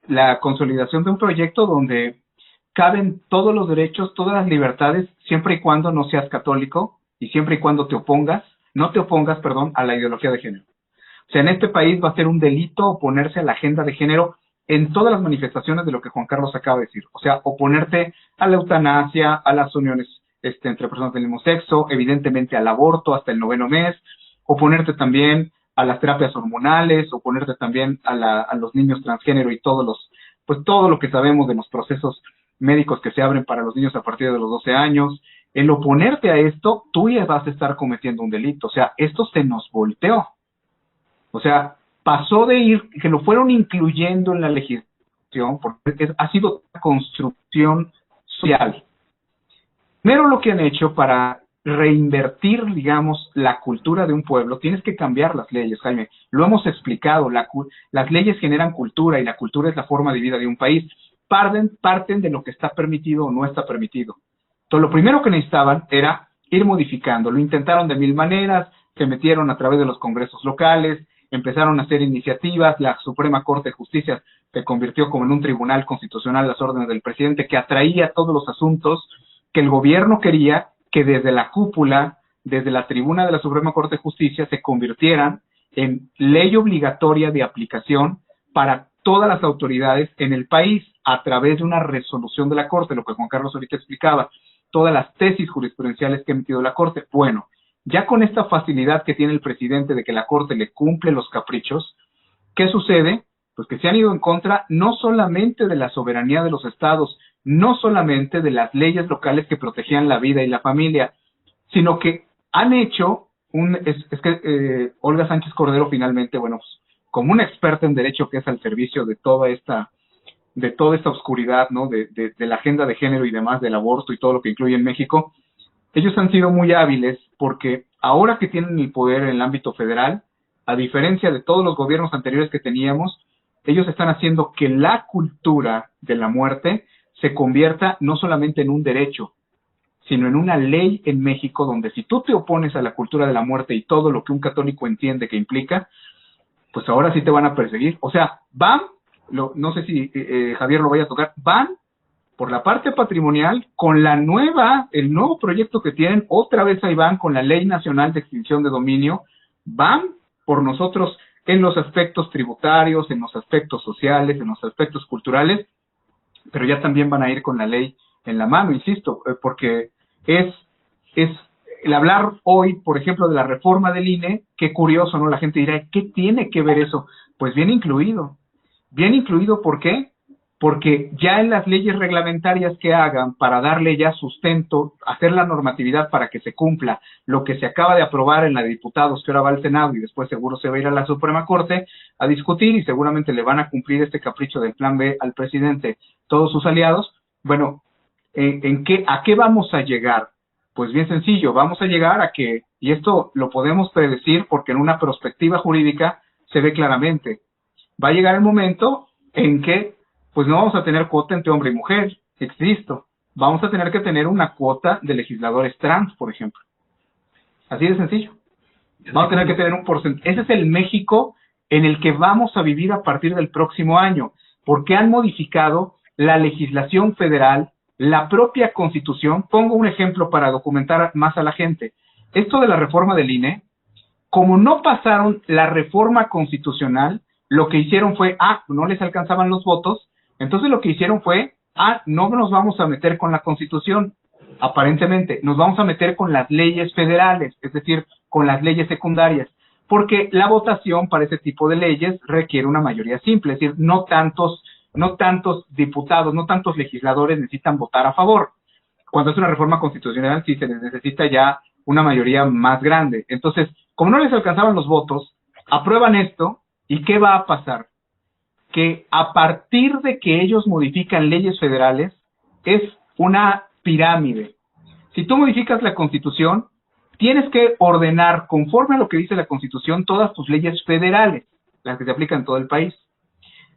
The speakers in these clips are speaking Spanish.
la consolidación de un proyecto donde caben todos los derechos, todas las libertades, siempre y cuando no seas católico y siempre y cuando no te opongas, perdón, a la ideología de género. O sea, en este país va a ser un delito oponerse a la agenda de género en todas las manifestaciones de lo que Juan Carlos acaba de decir. O sea, oponerte a la eutanasia, a las uniones entre personas del mismo sexo, evidentemente al aborto hasta el 9º mes, oponerte también a las terapias hormonales, oponerte también a los niños transgénero y pues todo lo que sabemos de los procesos médicos que se abren para los niños a partir de los 12 años. El oponerte a esto, tú ya vas a estar cometiendo un delito. O sea, esto se nos volteó. O sea, pasó de que lo fueron incluyendo en la legislación, porque ha sido una construcción social. Primero lo que han hecho para reinvertir, digamos, la cultura de un pueblo, tienes que cambiar las leyes, Jaime. Lo hemos explicado, las leyes generan cultura y la cultura es la forma de vida de un país. Parten de lo que está permitido o no está permitido. Entonces, lo primero que necesitaban era ir modificando. Lo intentaron de 1000 maneras, se metieron a través de los congresos locales, empezaron a hacer iniciativas, la Suprema Corte de Justicia se convirtió como en un tribunal constitucional a las órdenes del presidente que atraía todos los asuntos que el gobierno quería que desde la cúpula, desde la tribuna de la Suprema Corte de Justicia, se convirtieran en ley obligatoria de aplicación para todas las autoridades en el país a través de una resolución de la Corte, lo que Juan Carlos ahorita explicaba, todas las tesis jurisprudenciales que ha emitido la Corte. Bueno, ya con esta facilidad que tiene el presidente de que la Corte le cumple los caprichos, ¿qué sucede? Pues que se han ido en contra no solamente de la soberanía de los estados, no solamente de las leyes locales que protegían la vida y la familia, sino que han hecho Olga Sánchez Cordero finalmente, bueno, pues, como una experta en derecho que es al servicio de toda esta oscuridad, ¿no? De la agenda de género y demás, del aborto y todo lo que incluye en México, ellos han sido muy hábiles porque ahora que tienen el poder en el ámbito federal, a diferencia de todos los gobiernos anteriores que teníamos, ellos están haciendo que la cultura de la muerte se convierta no solamente en un derecho, sino en una ley en México donde si tú te opones a la cultura de la muerte y todo lo que un católico entiende que implica, pues ahora sí te van a perseguir. O sea, no sé si Javier lo vaya a tocar, van por la parte patrimonial con el nuevo proyecto que tienen, otra vez ahí van con la Ley Nacional de Extinción de Dominio, van por nosotros en los aspectos tributarios, en los aspectos sociales, en los aspectos culturales, pero ya también van a ir con la ley en la mano, insisto, porque es el hablar hoy, por ejemplo, de la reforma del INE, qué curioso, ¿no? La gente dirá, ¿qué tiene que ver eso? Pues bien incluido. Bien incluido, ¿por qué? Porque ya en las leyes reglamentarias que hagan para darle ya sustento, hacer la normatividad para que se cumpla lo que se acaba de aprobar en la de diputados, que ahora va al Senado y después seguro se va a ir a la Suprema Corte a discutir y seguramente le van a cumplir este capricho del plan B al presidente, todos sus aliados. Bueno, ¿a qué vamos a llegar? Pues bien sencillo, vamos a llegar a que, y esto lo podemos predecir porque en una perspectiva jurídica se ve claramente, va a llegar el momento en que pues no vamos a tener cuota entre hombre y mujer, existo. Vamos a tener que tener una cuota de legisladores trans, por ejemplo. Así de sencillo. Vamos a tener que tener un porcentaje. Ese es el México en el que vamos a vivir a partir del próximo año, porque han modificado la legislación federal, la propia Constitución. Pongo un ejemplo para documentar más a la gente. Esto de la reforma del INE, como no pasaron la reforma constitucional, lo que hicieron fue, no les alcanzaban los votos, entonces lo que hicieron fue, no nos vamos a meter con la Constitución, aparentemente, nos vamos a meter con las leyes federales, es decir, con las leyes secundarias, porque la votación para ese tipo de leyes requiere una mayoría simple, es decir, no tantos diputados, no tantos legisladores necesitan votar a favor. Cuando es una reforma constitucional, sí se les necesita ya una mayoría más grande. Entonces, como no les alcanzaban los votos, aprueban esto, ¿y qué va a pasar? Que a partir de que ellos modifican leyes federales, es una pirámide. Si tú modificas la Constitución, tienes que ordenar, conforme a lo que dice la Constitución, todas tus leyes federales, las que se aplican en todo el país.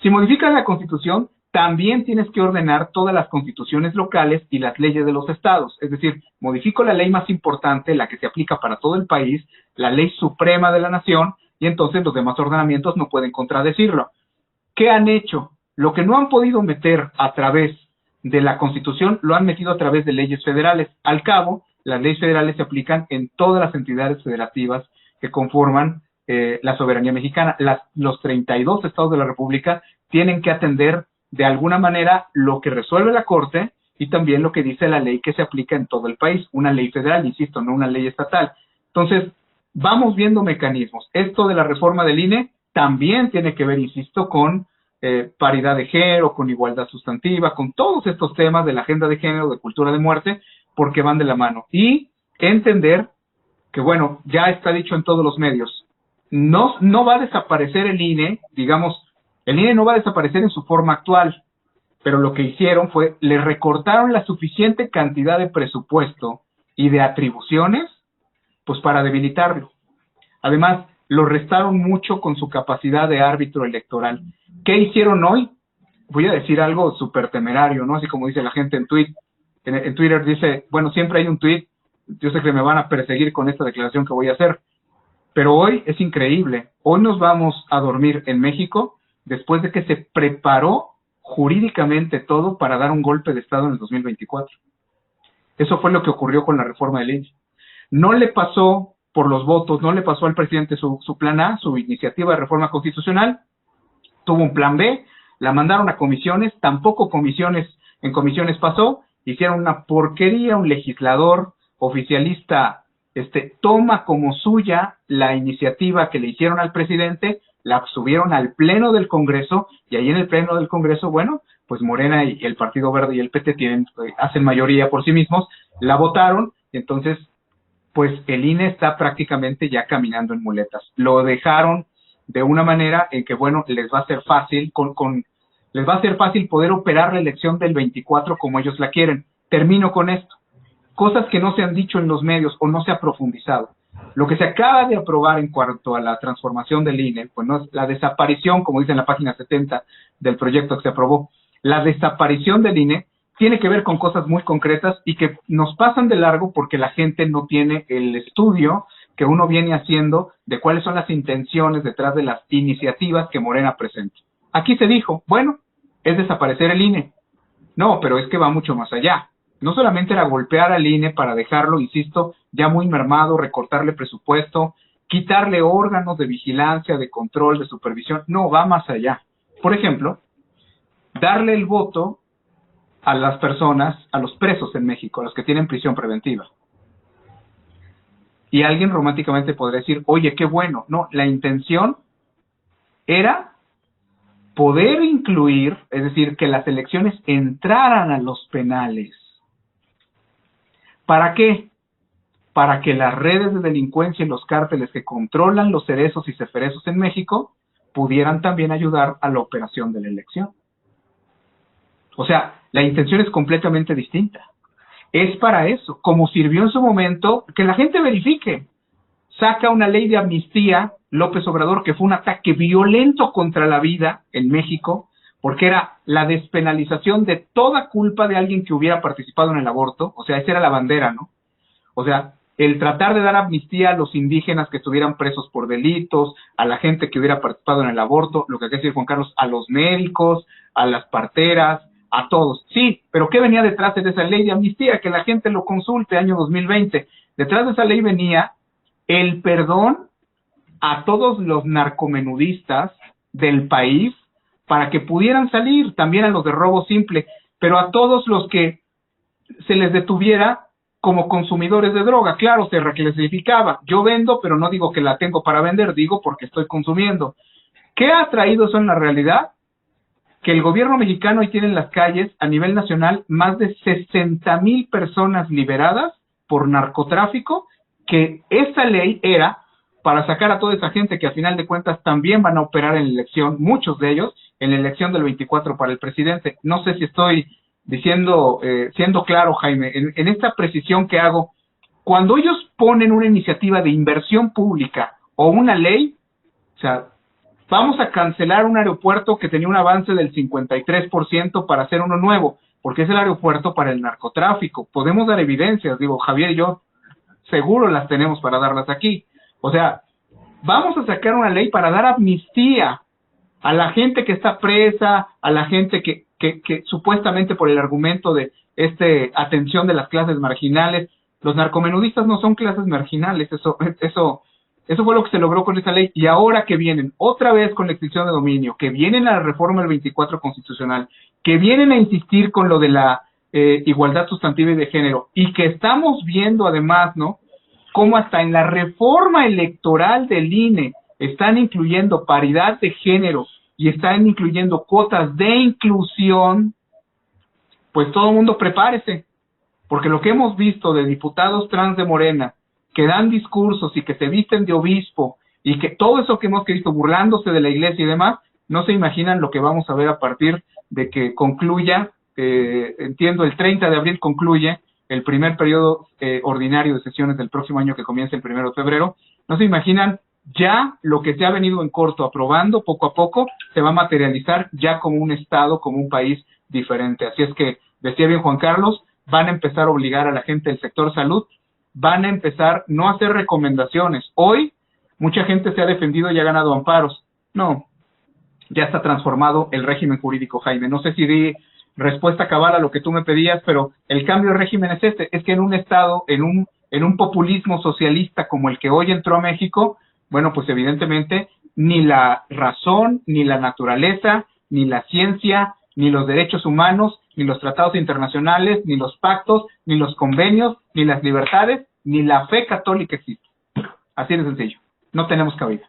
Si modificas la Constitución, también tienes que ordenar todas las constituciones locales y las leyes de los estados. Es decir, modifico la ley más importante, la que se aplica para todo el país, la ley suprema de la nación, y entonces los demás ordenamientos no pueden contradecirlo. ¿Qué han hecho? Lo que no han podido meter a través de la Constitución, lo han metido a través de leyes federales. Al cabo, las leyes federales se aplican en todas las entidades federativas que conforman la soberanía mexicana. Los 32 estados de la República tienen que atender de alguna manera lo que resuelve la Corte y también lo que dice la ley que se aplica en todo el país, una ley federal, insisto, no una ley estatal. Entonces, vamos viendo mecanismos. Esto de la reforma del INE también tiene que ver, insisto, con paridad de género, con igualdad sustantiva, con todos estos temas de la agenda de género, de cultura de muerte, porque van de la mano. Y entender que, bueno, ya está dicho en todos los medios, no va a desaparecer el INE, digamos, el INE no va a desaparecer en su forma actual, pero lo que hicieron fue, le recortaron la suficiente cantidad de presupuesto y de atribuciones, pues para debilitarlo. Además, lo restaron mucho con su capacidad de árbitro electoral. ¿Qué hicieron hoy? Voy a decir algo súper temerario, ¿no? Así como dice la gente en Twitter dice, bueno, siempre hay un tweet, yo sé que me van a perseguir con esta declaración que voy a hacer, pero hoy es increíble. Hoy nos vamos a dormir en México después de que se preparó jurídicamente todo para dar un golpe de Estado en el 2024. Eso fue lo que ocurrió con la reforma de ley. No le pasó por los votos, no le pasó al presidente su plan A, su iniciativa de reforma constitucional, tuvo un plan B, la mandaron a comisiones, tampoco en comisiones pasó, hicieron una porquería, un legislador oficialista toma como suya la iniciativa que le hicieron al presidente, la subieron al pleno del Congreso, y ahí en el pleno del Congreso, bueno, pues Morena y el Partido Verde y el PT hacen mayoría por sí mismos, la votaron, y entonces pues el INE está prácticamente ya caminando en muletas. Lo dejaron de una manera en que, bueno, les va a ser fácil, les va a ser fácil poder operar la elección del 24 como ellos la quieren. Termino con esto. Cosas que no se han dicho en los medios o no se ha profundizado. Lo que se acaba de aprobar en cuanto a la transformación del INE, pues no es la desaparición, como dice en la página 70 del proyecto que se aprobó, la desaparición del INE tiene que ver con cosas muy concretas y que nos pasan de largo porque la gente no tiene el estudio que uno viene haciendo de cuáles son las intenciones detrás de las iniciativas que Morena presenta. Aquí se dijo, bueno, es desaparecer el INE. No, pero es que va mucho más allá. No solamente era golpear al INE para dejarlo, insisto, ya muy mermado, recortarle presupuesto, quitarle órganos de vigilancia, de control, de supervisión. No, va más allá. Por ejemplo, darle el voto a las personas, a los presos en México, a los que tienen prisión preventiva. Y alguien románticamente podría decir, oye, qué bueno. No, la intención era poder incluir, es decir, que las elecciones entraran a los penales. ¿Para qué? Para que las redes de delincuencia y los cárteles que controlan los cerezos y ceferezos en México pudieran también ayudar a la operación de la elección. O sea, la intención es completamente distinta. Es para eso, como sirvió en su momento, que la gente verifique. Saca una ley de amnistía, López Obrador, que fue un ataque violento contra la vida en México, porque era la despenalización de toda culpa de alguien que hubiera participado en el aborto. O sea, esa era la bandera, ¿no? O sea, el tratar de dar amnistía a los indígenas que estuvieran presos por delitos, a la gente que hubiera participado en el aborto, lo que quiere decir Juan Carlos, a los médicos, a las parteras, a todos. Sí, pero ¿qué venía detrás de esa ley de amnistía? Que la gente lo consulte, año 2020. Detrás de esa ley venía el perdón a todos los narcomenudistas del país para que pudieran salir, también a los de robo simple, pero a todos los que se les detuviera como consumidores de droga. Claro, se reclasificaba. Yo vendo, pero no digo que la tengo para vender, digo porque estoy consumiendo. ¿Qué ha traído eso en la realidad? Que el gobierno mexicano hoy tiene en las calles, a nivel nacional, más de 60,000 personas liberadas por narcotráfico, que esa ley era para sacar a toda esa gente que a final de cuentas también van a operar en la elección, muchos de ellos, en la elección del 24 para el presidente. No sé si estoy diciendo, siendo claro, Jaime, en esta precisión que hago, cuando ellos ponen una iniciativa de inversión pública o una ley, o sea, vamos a cancelar un aeropuerto que tenía un avance del 53% para hacer uno nuevo, porque es el aeropuerto para el narcotráfico. Podemos dar evidencias, digo, Javier y yo seguro las tenemos para darlas aquí. O sea, vamos a sacar una ley para dar amnistía A la gente que está presa, a la gente que supuestamente por el argumento de atención de las clases marginales, los narcomenudistas no son clases marginales, eso fue lo que se logró con esa ley. Y ahora que vienen otra vez con la extinción de dominio, que vienen a la reforma del 24 constitucional, que vienen a insistir con lo de la igualdad sustantiva y de género, y que estamos viendo además, ¿no?, cómo hasta en la reforma electoral del INE están incluyendo paridad de género y están incluyendo cuotas de inclusión, pues todo el mundo prepárese, porque lo que hemos visto de diputados trans de Morena, que dan discursos y que se visten de obispo, y que todo eso que hemos visto burlándose de la iglesia y demás, no se imaginan lo que vamos a ver a partir de que concluya, entiendo, el 30 de abril concluye el primer periodo ordinario de sesiones del próximo año que comienza el 1 de febrero. No se imaginan ya lo que se ha venido en corto aprobando poco a poco, se va a materializar ya como un estado, como un país diferente. Así es que, decía bien Juan Carlos, van a empezar a obligar a la gente del sector salud, van a empezar no a hacer recomendaciones. Hoy, mucha gente se ha defendido y ha ganado amparos. No, ya está transformado el régimen jurídico, Jaime. No sé si di respuesta cabal a lo que tú me pedías, pero el cambio de régimen es es que en un estado, en un populismo socialista como el que hoy entró a México, bueno, pues evidentemente ni la razón, ni la naturaleza, ni la ciencia, ni los derechos humanos, ni los tratados internacionales, ni los pactos, ni los convenios, ni las libertades, ni la fe católica existe. Así de sencillo. No tenemos cabida.